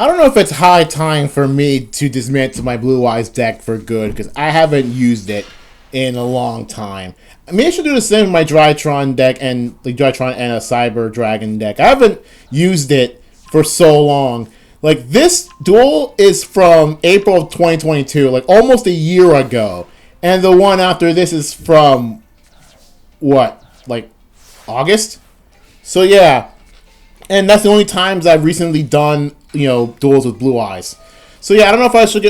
I don't know if it's high time for me to dismantle my Blue Eyes deck for good, because I haven't used it in a long time. Maybe I should do the same with my Drytron deck and the Drytron and a Cyber Dragon deck. I haven't used it for so long. Like, this Duel is from April of 2022, like almost a year ago. And the one after this is from, what, like August? So yeah. And that's the only times I've recently done, duels with Blue Eyes. So yeah, I don't know if I should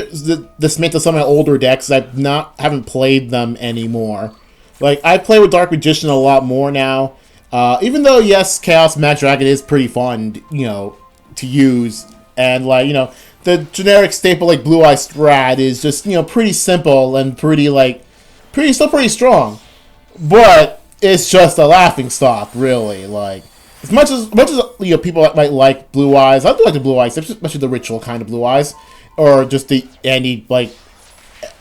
dismantle some of my older decks. Haven't played them anymore. Like, I play with Dark Magician a lot more now. Even though, yes, Chaos Max Dragon is pretty fun, to use. And, like, the generic staple, like, Blue Eye Strat is just, pretty simple and still pretty strong. But it's just a laughing stock, really. Like, as much as people might like Blue Eyes, I do like the Blue Eyes, especially the ritual kind of Blue Eyes. Or just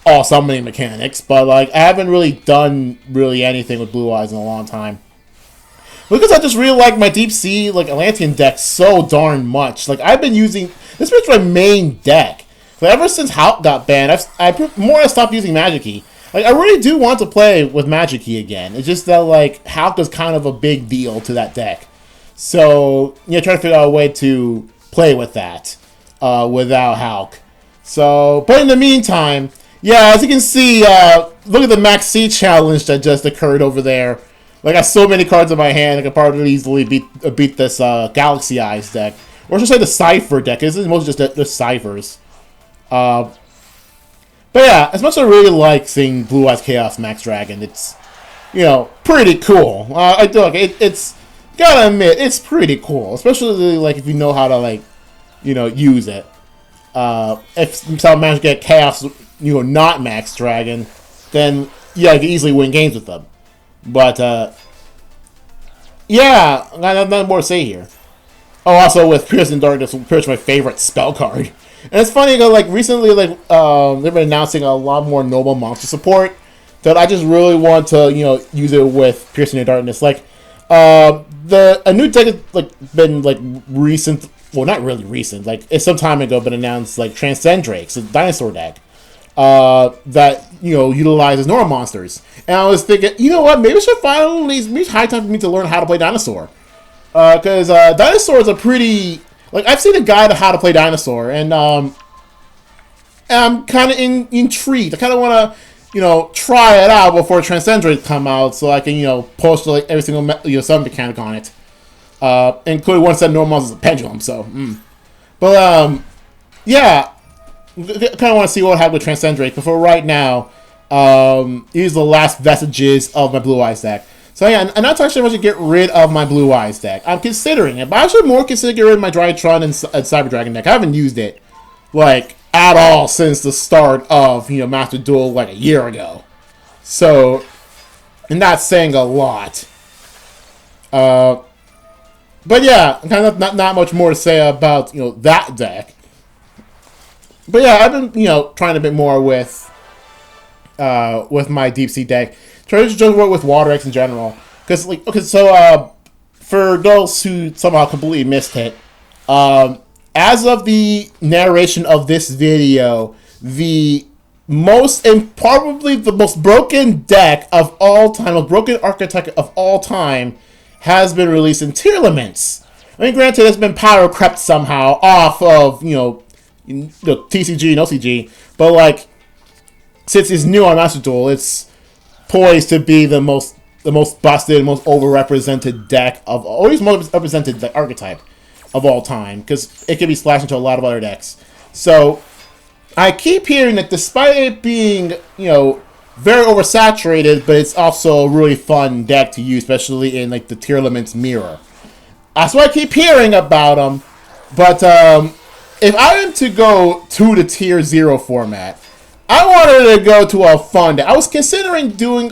all summoning mechanics. But, like, I haven't really done anything with Blue Eyes in a long time. Because I just really like my Deep Sea, Atlantean deck so darn much. Like, I've been using... This is my main deck. But ever since Hulk got banned, I more or less stopped using Magic-Key. Like, I really do want to play with Magic-Key again. It's just that, like, Hulk is kind of a big deal to that deck. So, trying to figure out a way to play with that without Hulk. So, but in the meantime, yeah, as you can see, look at the Maxx challenge that just occurred over there. Like, I got so many cards in my hand, I could probably easily beat this Galaxy Eyes deck. Or should I say the Cipher deck. This is mostly just the Ciphers. But yeah, as much as I really like seeing Blue Eyes Chaos Max Dragon, it's, pretty cool. I do like it. It's, gotta admit, it's pretty cool. Especially, like, if you know how to, use it. If someone managed to get Chaos, not Max Dragon, then, yeah, you can easily win games with them. But, yeah, nothing more to say here. Oh, also with Piercing Darkness, Pierce my favorite spell card. And it's funny, because, recently, they've been announcing a lot more Noble Monster support that I just really want to, use it with Piercing Darkness. Like, a new deck has, been, recent, well, not really recent, it's some time ago been announced, Transcend Drakes, a dinosaur deck. That, utilizes Nora monsters. And I was thinking, you know what, maybe it's high time for me to learn how to play Dinosaur. Because, Dinosaur is a pretty, I've seen a guide on how to play Dinosaur, and, I'm kind of intrigued. I kind of want to, try it out before Transcend Drakes come out, so I can, post, every single, summon mechanic on it. Including one set of Nora monsters as a pendulum, so, But, yeah. Kind of want to see what happened with Transcend Drake, but for right now, use the last vestiges of my Blue Eyes deck. So yeah, and that's actually going to get rid of my Blue Eyes deck. I'm considering it, but I actually more consider getting rid of my Drytron and Cyber Dragon deck. I haven't used it, at all since the start of, Master Duel, a year ago. So, and that's saying a lot. But yeah, kind of not much more to say about, that deck. But yeah, I've been, trying a bit more with my Deep Sea deck. Trying to just work with Water X in general. Because, for those who somehow completely missed it, as of the narration of this video, the most, and probably the most broken deck of all time, most broken archetype of all time, has been released in Tier Limits. I mean, granted, it's been power crept somehow off of, TCG and OCG, but since it's new on Master Duel, it's poised to be the most busted, most overrepresented deck of, or at least most represented archetype of all time, because it can be splashed into a lot of other decks. So I keep hearing that despite it being, very oversaturated, but it's also a really fun deck to use, especially in the Tier Limits mirror. That's what I keep hearing about them, but if I am to go to the Tier 0 format, I wanted to go to a fun deck. I was considering doing,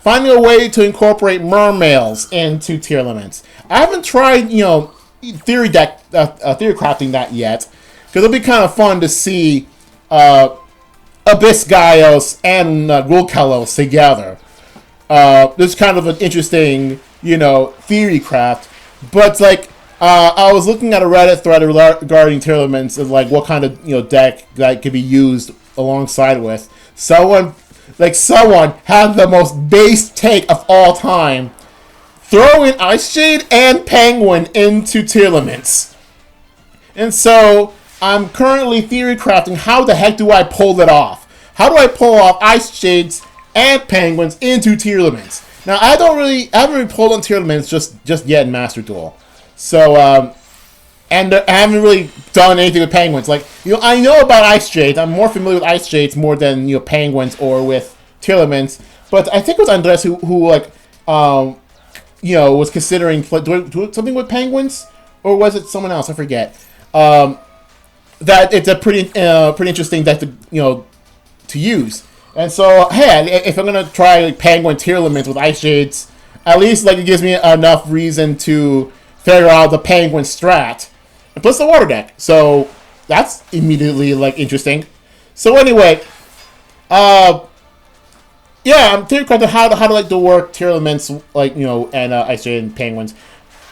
finding a way to incorporate mermails into Tier Limits. I haven't tried, theory crafting that yet, because it'll be kind of fun to see Abyss Gaios and Gulkelos together. This is kind of an interesting, theory craft, but I was looking at a Reddit thread regarding tournaments and like what kind of deck that could be used alongside with. Someone had the most base take of all time. Throw in Ice Shade and Penguin into tournaments. And so I'm currently theory crafting how the heck do I pull that off? How do I pull off Ice Shades and Penguins into tournaments? Now I haven't really pulled on tournaments just yet in Master Duel. So and I haven't really done anything with Penguins. Like, I know about Ice Shades. I'm more familiar with Ice Shades more than Penguins or with tournaments. But I think it was Andres who was considering doing something with Penguins, or was it someone else? I forget. That it's a pretty interesting deck to use. And so, hey, if I'm gonna try like Penguin tournaments with Ice Shades, at least like it gives me enough reason to figure out the Penguin strat, and plus the water deck. So that's immediately like interesting. So anyway, yeah, I'm thinking about how to like to work tournaments like and Ice Shade and Penguins.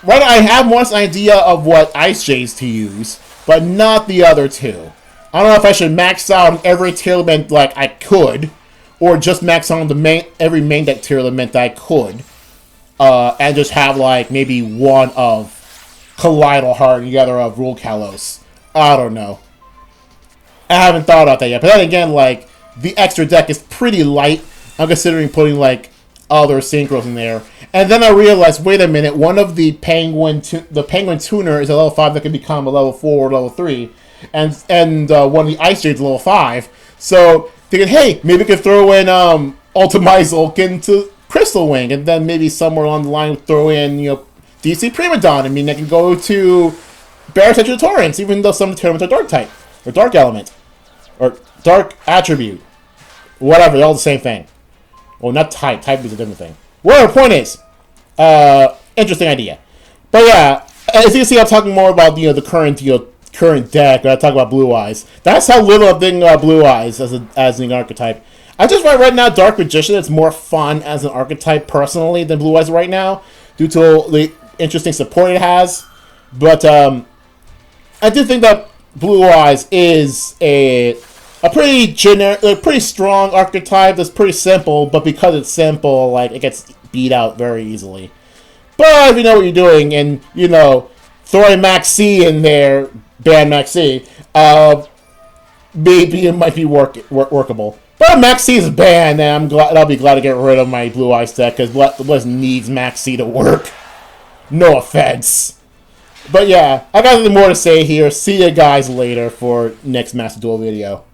Right, I have more an idea of what Ice Shades to use, but not the other two. I don't know if I should max out every tournament like I could, or just max out every main deck tournament that I could, and just have like maybe one of Colloidal Heart and the other of Rule Kalos. I don't know. I haven't thought about that yet. But then again, like the extra deck is pretty light. I'm considering putting like other synchros in there. And then I realized, wait a minute, one of the Penguin Tuner is a level 5 that can become a level 4 or level 3. And one of the Ice Shades is level 5. So thinking, hey, maybe we could throw in Ultimize Ulkin to Crystal Wing, and then maybe somewhere along the line throw in DC Primadon. I mean, they can go to Baratech Torrents, even though some of the tournaments are Dark type, or Dark Element, or Dark Attribute. Whatever, they're all the same thing. Well, not type. Type is a different thing. Whatever, point is, interesting idea. But yeah, as you can see, I'm talking more about the current deck. When I talk about Blue Eyes, that's how little I'm thinking about Blue Eyes as an archetype. I just right now Dark Magician. It's more fun as an archetype personally than Blue Eyes right now, due to the interesting support it has. But I do think that Blue Eyes is a pretty generic, pretty strong archetype that's pretty simple, but because it's simple, like, it gets beat out very easily. But if you know what you're doing, and, throwing Maxx in there, ban Maxx, maybe it might be workable. But Maxx is banned, and I'll be glad to get rid of my Blue Eyes deck, because what needs Maxx to work? No offense. But yeah, I got nothing more to say here. See you guys later for next Master Duel video.